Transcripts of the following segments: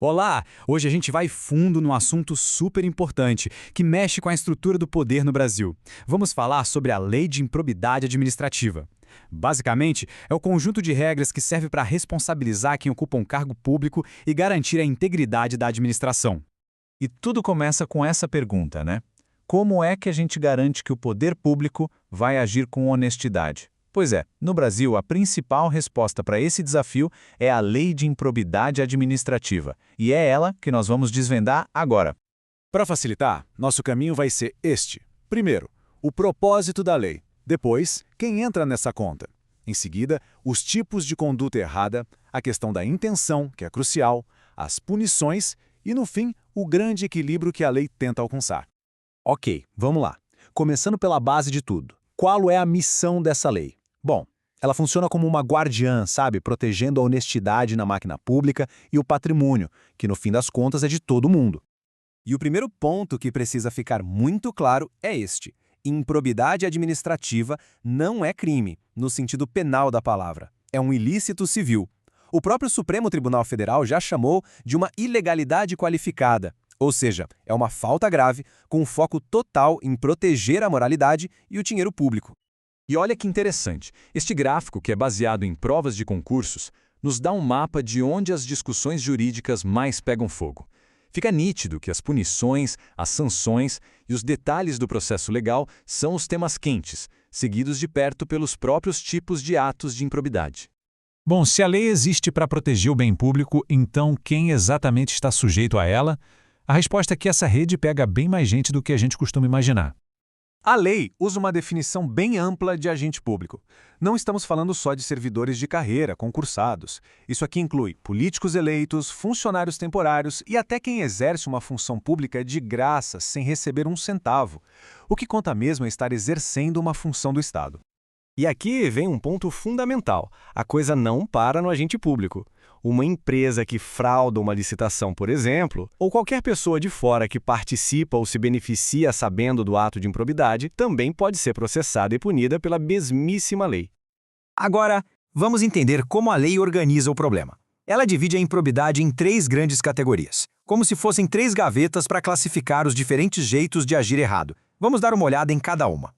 Olá! Hoje a gente vai fundo num assunto super importante que mexe com a estrutura do poder no Brasil. Vamos falar sobre a Lei de Improbidade Administrativa. Basicamente, é o conjunto de regras que serve para responsabilizar quem ocupa um cargo público e garantir a integridade da administração. E tudo começa com essa pergunta, né? Como é que a gente garante que o poder público vai agir com honestidade? Pois é, no Brasil, a principal resposta para esse desafio é a Lei de Improbidade Administrativa, e é ela que nós vamos desvendar agora. Para facilitar, nosso caminho vai ser este. Primeiro, o propósito da lei. Depois, quem entra nessa conta. Em seguida, os tipos de conduta errada, a questão da intenção, que é crucial, as punições e, no fim, o grande equilíbrio que a lei tenta alcançar. Ok, vamos lá. Começando pela base de tudo. Qual é a missão dessa lei? Bom, ela funciona como uma guardiã, sabe? Protegendo a honestidade na máquina pública e o patrimônio, que no fim das contas é de todo mundo. E o primeiro ponto que precisa ficar muito claro é este. Improbidade administrativa não é crime, no sentido penal da palavra. É um ilícito civil. O próprio Supremo Tribunal Federal já chamou de uma ilegalidade qualificada, ou seja, é uma falta grave com foco total em proteger a moralidade e o dinheiro público. E olha que interessante, este gráfico, que é baseado em provas de concursos, nos dá um mapa de onde as discussões jurídicas mais pegam fogo. Fica nítido que as punições, as sanções e os detalhes do processo legal são os temas quentes, seguidos de perto pelos próprios tipos de atos de improbidade. Bom, se a lei existe para proteger o bem público, então quem exatamente está sujeito a ela? A resposta é que essa rede pega bem mais gente do que a gente costuma imaginar. A lei usa uma definição bem ampla de agente público. Não estamos falando só de servidores de carreira, concursados. Isso aqui inclui políticos eleitos, funcionários temporários e até quem exerce uma função pública de graça, sem receber um centavo. O que conta mesmo é estar exercendo uma função do Estado. E aqui vem um ponto fundamental. A coisa não para no agente público. Uma empresa que frauda uma licitação, por exemplo, ou qualquer pessoa de fora que participa ou se beneficia sabendo do ato de improbidade, também pode ser processada e punida pela mesmíssima lei. Agora, vamos entender como a lei organiza o problema. Ela divide a improbidade em 3 grandes categorias, como se fossem 3 gavetas para classificar os diferentes jeitos de agir errado. Vamos dar uma olhada em cada uma.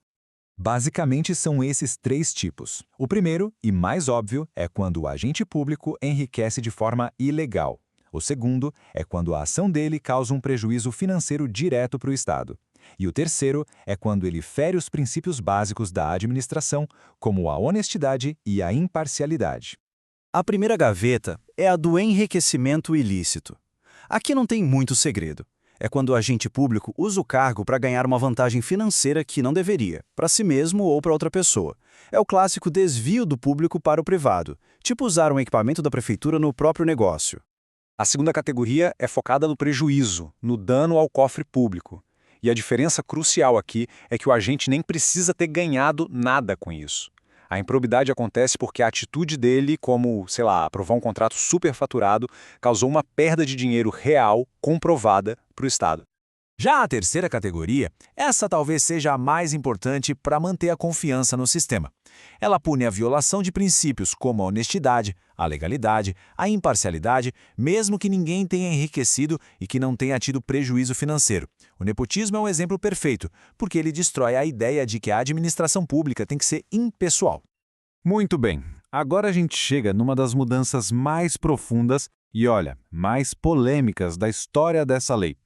Basicamente, são esses 3 tipos. O primeiro, e mais óbvio, é quando o agente público enriquece de forma ilegal. O segundo é quando a ação dele causa um prejuízo financeiro direto para o Estado. E o terceiro é quando ele fere os princípios básicos da administração, como a honestidade e a imparcialidade. A primeira gaveta é a do enriquecimento ilícito. Aqui não tem muito segredo. É quando o agente público usa o cargo para ganhar uma vantagem financeira que não deveria, para si mesmo ou para outra pessoa. É o clássico desvio do público para o privado, tipo usar um equipamento da prefeitura no próprio negócio. A segunda categoria é focada no prejuízo, no dano ao cofre público. E a diferença crucial aqui é que o agente nem precisa ter ganhado nada com isso. A improbidade acontece porque a atitude dele, como, aprovar um contrato superfaturado, causou uma perda de dinheiro real, comprovada, para o Estado. Já a terceira categoria, essa talvez seja a mais importante para manter a confiança no sistema. Ela pune a violação de princípios como a honestidade, a legalidade, a imparcialidade, mesmo que ninguém tenha enriquecido e que não tenha tido prejuízo financeiro. O nepotismo é um exemplo perfeito, porque ele destrói a ideia de que a administração pública tem que ser impessoal. Muito bem, agora a gente chega numa das mudanças mais profundas e, mais polêmicas da história dessa lei.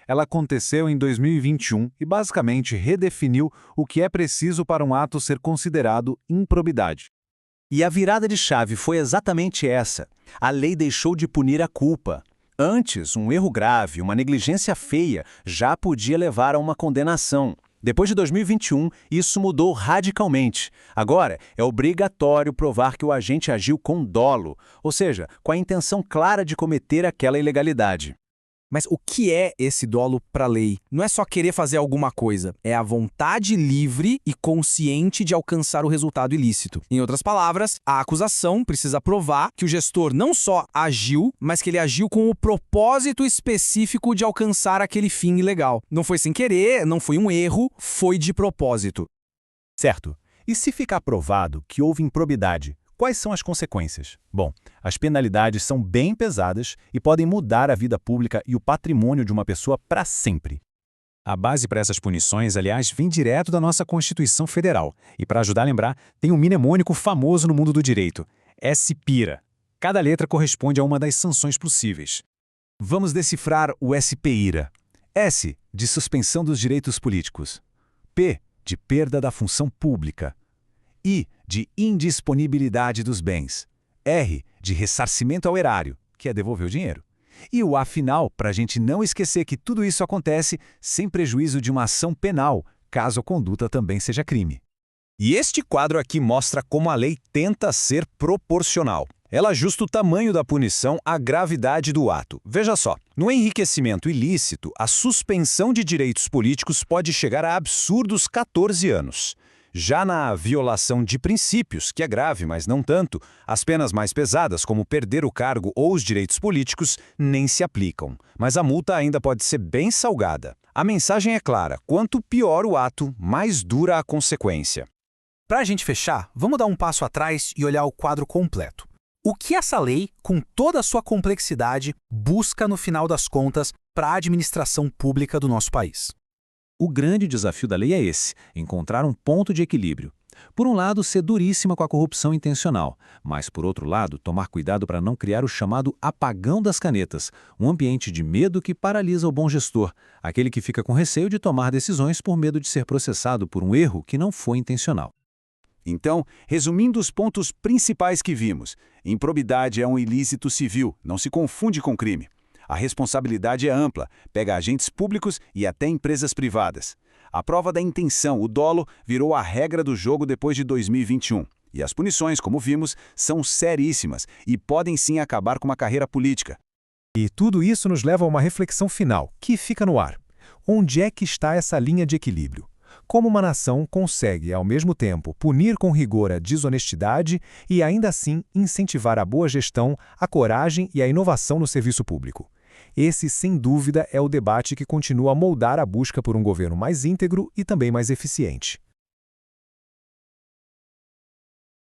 Ela aconteceu em 2021 e basicamente redefiniu o que é preciso para um ato ser considerado improbidade. E a virada de chave foi exatamente essa. A lei deixou de punir a culpa. Antes, um erro grave, uma negligência feia, já podia levar a uma condenação. Depois de 2021, isso mudou radicalmente. Agora, é obrigatório provar que o agente agiu com dolo, ou seja, com a intenção clara de cometer aquela ilegalidade. Mas o que é esse dolo para a lei? Não é só querer fazer alguma coisa, é a vontade livre e consciente de alcançar o resultado ilícito. Em outras palavras, a acusação precisa provar que o gestor não só agiu, mas que ele agiu com o propósito específico de alcançar aquele fim ilegal. Não foi sem querer, não foi um erro, foi de propósito. Certo. E se ficar provado que houve improbidade, Quais são as consequências? Bom, as penalidades são bem pesadas e podem mudar a vida pública e o patrimônio de uma pessoa para sempre. A base para essas punições, aliás, vem direto da nossa Constituição Federal. E para ajudar a lembrar, tem um mnemônico famoso no mundo do direito: SPIRA. Cada letra corresponde a uma das sanções possíveis. Vamos decifrar o SPIRA. S, de suspensão dos direitos políticos. P, de perda da função pública. I, de indisponibilidade dos bens. R, de ressarcimento ao erário, que é devolver o dinheiro. E o A final, para a gente não esquecer que tudo isso acontece sem prejuízo de uma ação penal, caso a conduta também seja crime. E este quadro aqui mostra como a lei tenta ser proporcional. Ela ajusta o tamanho da punição à gravidade do ato. Veja só, no enriquecimento ilícito, a suspensão de direitos políticos pode chegar a absurdos 14 anos. Já na violação de princípios, que é grave, mas não tanto, as penas mais pesadas, como perder o cargo ou os direitos políticos, nem se aplicam. Mas a multa ainda pode ser bem salgada. A mensagem é clara: quanto pior o ato, mais dura a consequência. Para a gente fechar, vamos dar um passo atrás e olhar o quadro completo. O que essa lei, com toda a sua complexidade, busca no final das contas para a administração pública do nosso país? O grande desafio da lei é esse: encontrar um ponto de equilíbrio. Por um lado, ser duríssima com a corrupção intencional, mas, por outro lado, tomar cuidado para não criar o chamado apagão das canetas, um ambiente de medo que paralisa o bom gestor, aquele que fica com receio de tomar decisões por medo de ser processado por um erro que não foi intencional. Então, resumindo os pontos principais que vimos, improbidade é um ilícito civil, não se confunde com crime. A responsabilidade é ampla, pega agentes públicos e até empresas privadas. A prova da intenção, o dolo, virou a regra do jogo depois de 2021. E as punições, como vimos, são seríssimas e podem sim acabar com uma carreira política. E tudo isso nos leva a uma reflexão final, que fica no ar. Onde é que está essa linha de equilíbrio? Como uma nação consegue, ao mesmo tempo, punir com rigor a desonestidade e, ainda assim, incentivar a boa gestão, a coragem e a inovação no serviço público? Esse, sem dúvida, é o debate que continua a moldar a busca por um governo mais íntegro e também mais eficiente.